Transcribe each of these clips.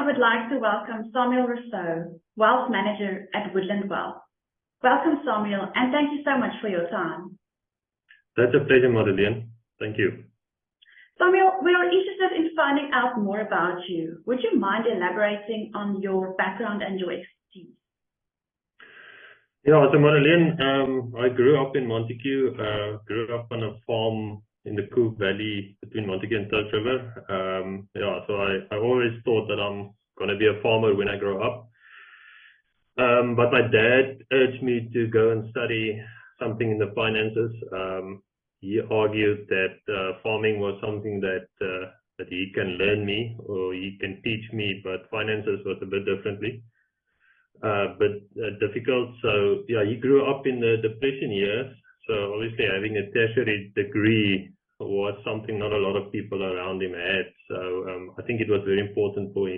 would like to welcome Samuel Rossouw, Wealth Manager at Woodland Wealth. Welcome, Samuel, and thank you so much for your time. That's a pleasure, Madeleine. Thank you. Samuel, we are interested in finding out more about you. Would you mind elaborating on your background and your expertise? Yeah, so Madeleine, I grew up in Montague, grew up on a farm in the Cook Valley between Montague and Touch River. So I always thought that I'm going to be a farmer when I grow up. But my dad urged me to go and study something in the finances. He argued that farming was something that he can learn me or he can teach me, but finances was a bit differently. Difficult. So yeah, he grew up in the Depression years. So obviously having a tertiary degree was something not a lot of people around him had. So I think it was very important for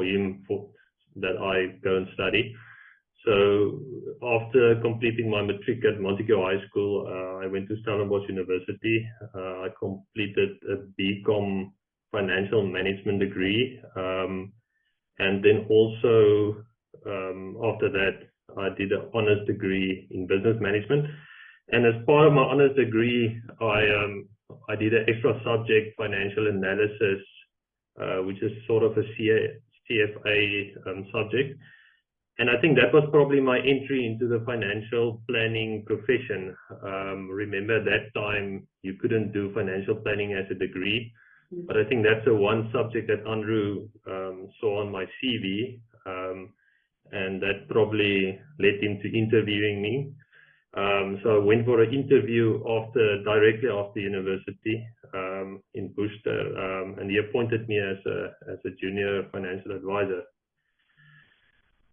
him that I go and study. So after completing my matric at Montague High School, I went to Stellenbosch University. I completed a BCom financial management degree. And then also after that, I did an honors degree in business management. And as part of my honors degree, I did an extra subject, financial analysis, which is sort of a CFA subject. And I think that was probably my entry into the financial planning profession. Remember that time you couldn't do financial planning as a degree, but I think that's the one subject that Andrew saw on my CV, and that probably led him to interviewing me. So I went for an interview directly after university in Worcester, and he appointed me as a junior financial advisor.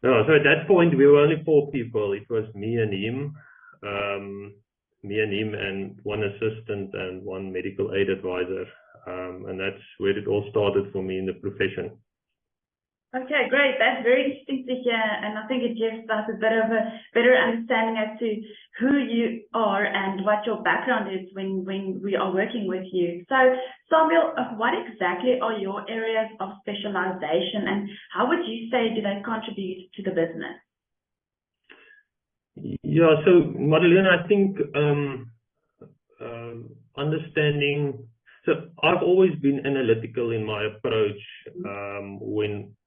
So at that point we were only 4 people. It was me and him, and one assistant and one medical aid advisor, and that's where it all started for me in the profession. Okay, great. That's very interesting to hear, and I think it gives us a bit of a better understanding as to who you are and what your background is when we are working with you. So, Samuel, what exactly are your areas of specialization, and how would you say do they contribute to the business? Yeah, so Madeleine, I think understanding. So I've always been analytical in my approach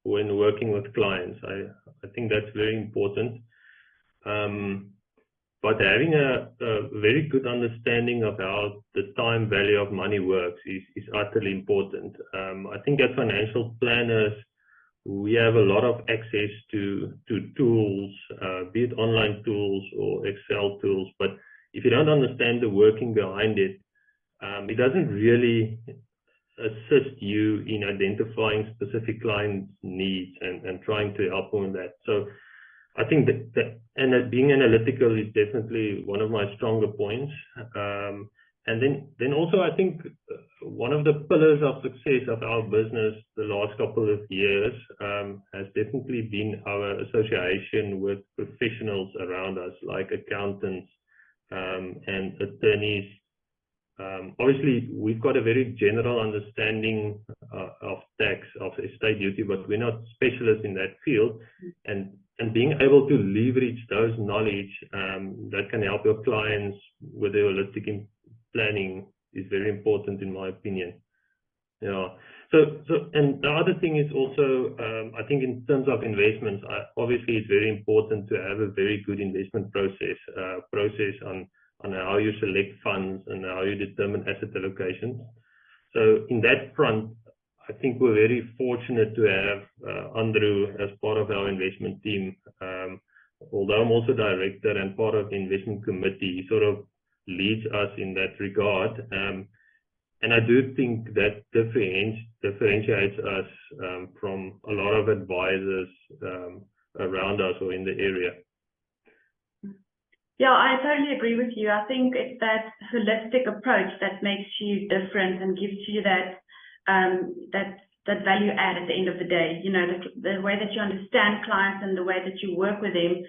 when working with clients. I think that's very important. But having a very good understanding of how the time value of money works is utterly important. I think as financial planners, we have a lot of access to tools, be it online tools or Excel tools. But if you don't understand the working behind it, it doesn't really assist you in identifying specific clients' needs and trying to help them with that. So I think that being analytical is definitely one of my stronger points. And then also I think one of the pillars of success of our business the last couple of years has definitely been our association with professionals around us, like accountants and attorneys. Obviously, we've got a very general understanding of tax, of estate duty, but we're not specialists in that field. And being able to leverage those knowledge that can help your clients with their holistic planning is very important, in my opinion. Yeah. So and the other thing is also, I think in terms of investments, obviously it's very important to have a very good investment process on how you select funds and how you determine asset allocations. So in that front, I think we're very fortunate to have Andrew as part of our investment team. Although I'm also director and part of the investment committee, he sort of leads us in that regard. And I do think that differentiates us from a lot of advisors around us or in the area. Yeah, I totally agree with you. I think it's that holistic approach that makes you different and gives you that that value add at the end of the day. You know, the way that you understand clients and the way that you work with them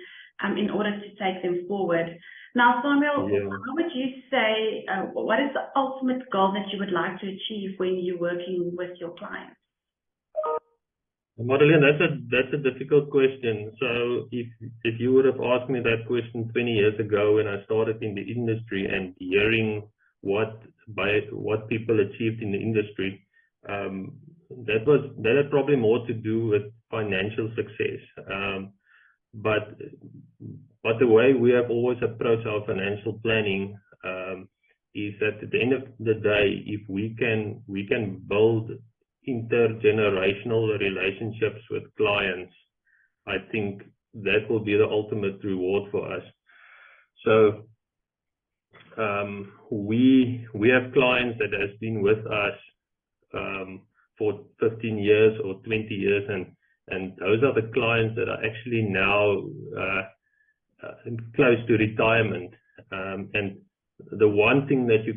in order to take them forward. Now, Samuel, how would you say, what is the ultimate goal that you would like to achieve when you're working with your clients? Madeleine, that's a difficult question. So if you would have asked me that question 20 years ago when I started in the industry and hearing what people achieved in the industry, that had probably more to do with financial success. But the way we have always approached our financial planning is that at the end of the day, if we can build intergenerational relationships with clients, I think that will be the ultimate reward for us. So we have clients that has been with us for 15 years or 20 years, and those are the clients that are actually now close to retirement. And the one thing that you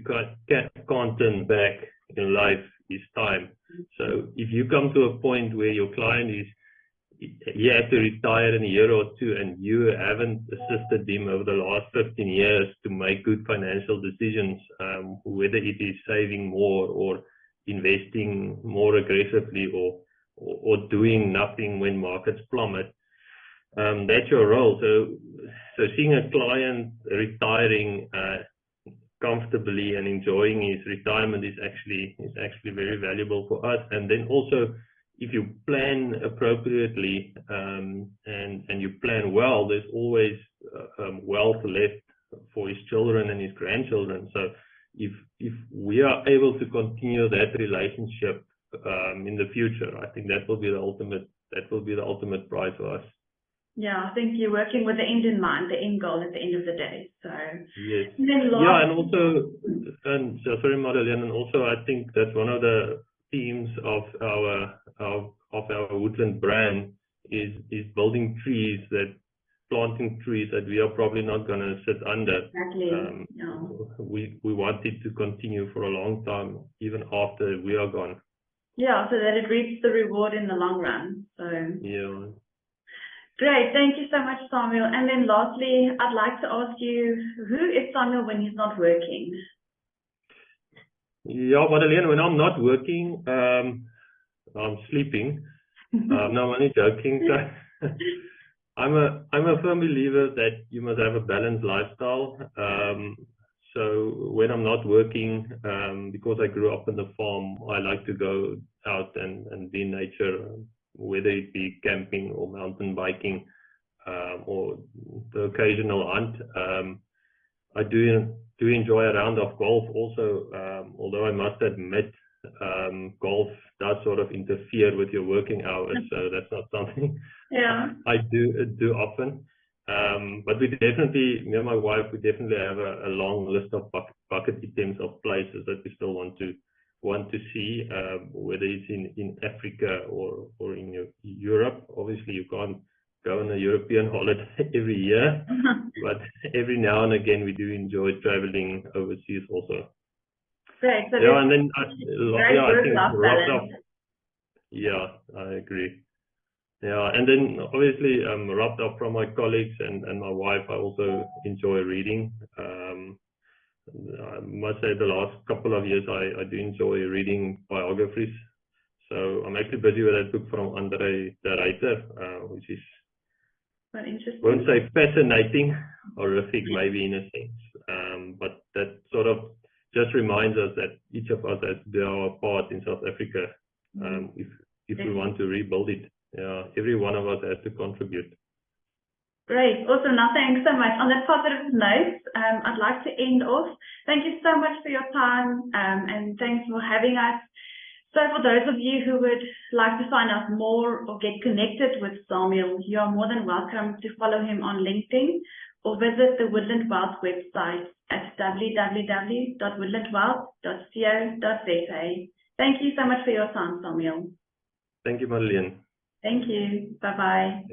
can't turn back in life is time. So if you come to a point where your client he has to retire in a year or two, and you haven't assisted him over the last 15 years to make good financial decisions, whether it is saving more or investing more aggressively or doing nothing when markets plummet, that's your role. So seeing a client retiring comfortably and enjoying his retirement is actually very valuable for us. And then also, if you plan appropriately and you plan well, there's always wealth left for his children and his grandchildren. So if we are able to continue that relationship in the future, I think that will be the ultimate prize for us. Yeah, I think you're working with the end in mind, the end goal at the end of the day. So yes, and sorry, Madeleine, and also I think that's one of the themes of our Woodland brand is planting trees that we are probably not going to sit under. Exactly. We want it to continue for a long time, even after we are gone. Yeah, so that it reaps the reward in the long run. So yeah. Great, thank you so much, Samuel. And then lastly, I'd like to ask you, who is Samuel when he's not working? Yeah, Madeleine, when I'm not working, I'm sleeping. No, I'm only joking. So I'm a firm believer that you must have a balanced lifestyle. So when I'm not working, because I grew up on the farm, I like to go out and be in nature, whether it be camping or mountain biking, or the occasional hunt. I do enjoy a round of golf also, although I must admit, golf does sort of interfere with your working hours, so that's not something I do often. But we definitely, me and my wife, we definitely have a long list of bucket items of places that we still want to see, whether it's in Africa or in Europe. Obviously, you can't go on a European holiday every year, but every now and again we do enjoy traveling overseas also. Great. So yeah, and then I think rubbed off. Yeah, I agree. Yeah, and then obviously rubbed off from my colleagues and my wife, I also enjoy reading. I must say the last couple of years I do enjoy reading biographies. So I'm actually busy with that book from Andre de Ruyter, which is, interesting. Won't say fascinating, horrific maybe in a sense, but that sort of just reminds us that each of us has to do our part in South Africa if we want to rebuild it. Yeah, every one of us has to contribute. Great, awesome. Now, thanks so much. On that positive note, I'd like to end off. Thank you so much for your time, and thanks for having us. So for those of you who would like to find out more or get connected with Samuel, you are more than welcome to follow him on LinkedIn or visit the Woodland Wealth website at www.woodlandwealth.co.za. Thank you so much for your time, Samuel. Thank you, Madeleine. Thank you. Bye-bye.